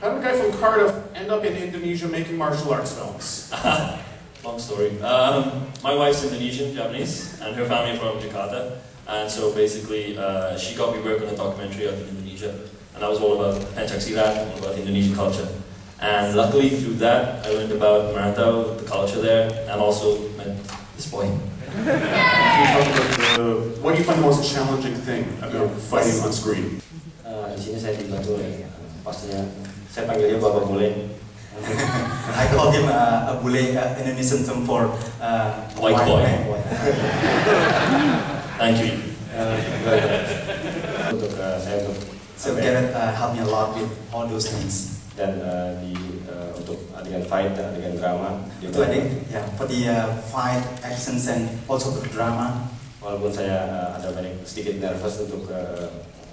How did a guy from Cardiff end up in Indonesia making martial arts films? Long story. My wife's Indonesian, Japanese, and her family are from Jakarta. And so basically, she got me work on a documentary out in Indonesia. And that was all about pencaksilat and about Indonesian culture. And luckily, through that, I learned about Merantau, the culture there, and also met this boy. Can you talk about what do you find the most challenging thing about fighting on screen? Di sini saya dibantu oleh pastinya saya panggil dia Bapak Bule. I call him a bule, Indonesian term for white boy. Thank you. Untuk saya untuk So Gareth helped me a lot with all those things. Dan untuk adegan fight dan adegan drama. Itu yeah, for the fight, actions and also the drama. Walaupun saya ada sedikit nervous untuk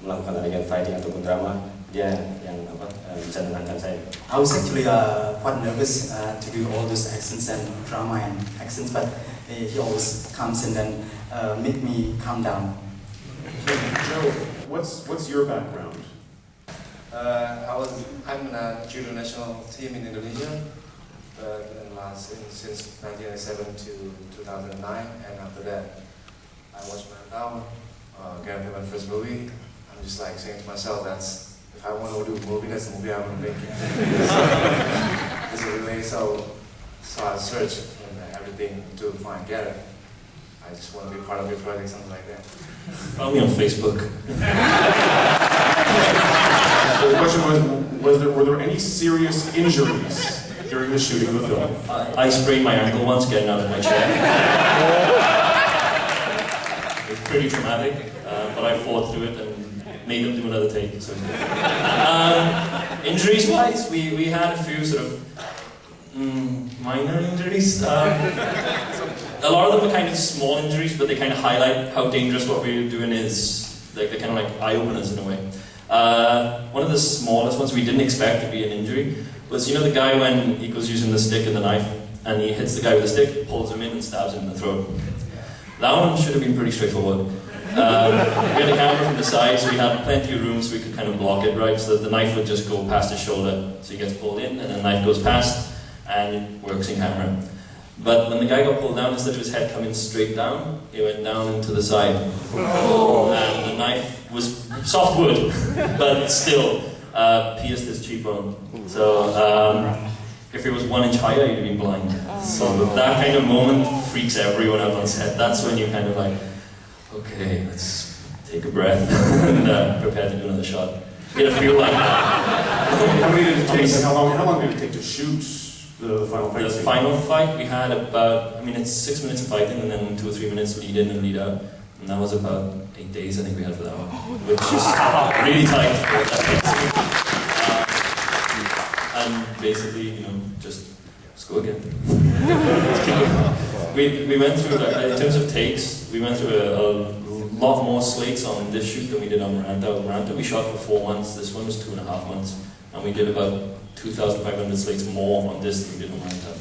melakukan adegan fighting ataupun drama, dia yang bisa menenangkan saya. I was actually quite nervous to do all those actions and drama and actions, but he always comes in and make me calm down. So, Joe, what's your background? I'm in a judo national team in Indonesia, since 1997 to 2009, and after that, I watched Merantau, Gareth Evans' first movie. I'm just like saying to myself, if I want to do a movie, that's the movie I want to make. So I searched everything to find Gareth. I just want to be part of your project, something like that. Found me on Facebook. So the question was, were there any serious injuries during the shooting of the film? I sprained my ankle once getting out of my chair. It was pretty traumatic, but I fought through it and made them do another take. So injuries-wise, we had a few sort of minor injuries. A lot of them are kind of small injuries, but they kind of highlight how dangerous what we're doing is. Like they're kind of like eye-openers in a way. One of the smallest ones we didn't expect to be an injury was, you know, the guy when Iko's using the stick and the knife, and he hits the guy with the stick, pulls him in and stabs him in the throat. That one should have been pretty straightforward. We had a camera from the side, so we had plenty of room so we could kind of block it, right? So that the knife would just go past his shoulder, so he gets pulled in, and then the knife goes past, and it works in camera. But when the guy got pulled down, instead of his head coming straight down, he went down into the side. And the knife was soft wood, but still pierced his cheekbone. So if it was 1 inch higher, he'd have been blind. So that kind of moment freaks everyone out on set. That's when you're kind of like, okay, let's take a breath and prepare to do another shot. You get a feel like that. How long did it take to shoot the final fight? The final fight, we had about, I mean, it's 6 minutes of fighting and then 2 or 3 minutes lead in and lead out. And that was about 8 days, I think we had for that one. Which is really tight. And basically, you know, just go again. we went through, in terms of takes, we went through a lot more slates on this shoot than we did on Merantau. Merantau we shot for 4 months, this one was 2.5 months. And we did about 2,500 slates more on this than we did on Merantau.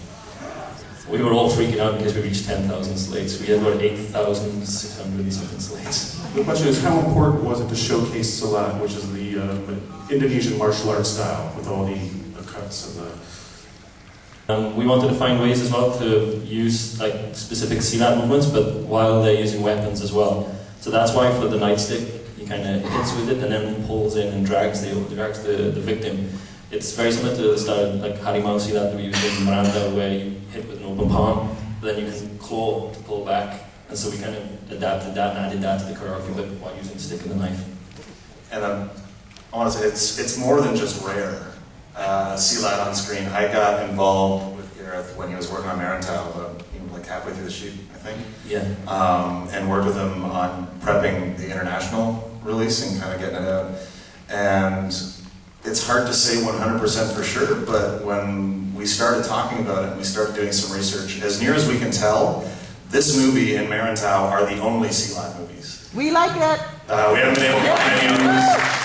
We were all freaking out because we reached 10,000 slates. We had about 8,600 something slates. The question is, how important was it to showcase Silat, which is the Indonesian martial arts style, with all the cuts and the... We wanted to find ways as well to use like specific Silat movements, but while they're using weapons as well. So that's why for the nightstick, he kind of hits with it and then pulls in and drags the victim. It's very similar to the style like Harimau Silat that we use in Merantau, where you hit with an open palm, but then you can claw to pull back. And so we kind of adapted that and added that to the choreography, but while using the stick and the knife. And I want to say, it's more than just rare. Silat on screen. I got involved with Gareth when he was working on Merantau, like halfway through the shoot, I think. Yeah. And worked with him on prepping the international release and kind of getting it out. And it's hard to say 100% for sure, but when we started talking about it and we started doing some research, as near as we can tell, this movie and Merantau are the only Silat movies. We like that. We haven't been able to find any others.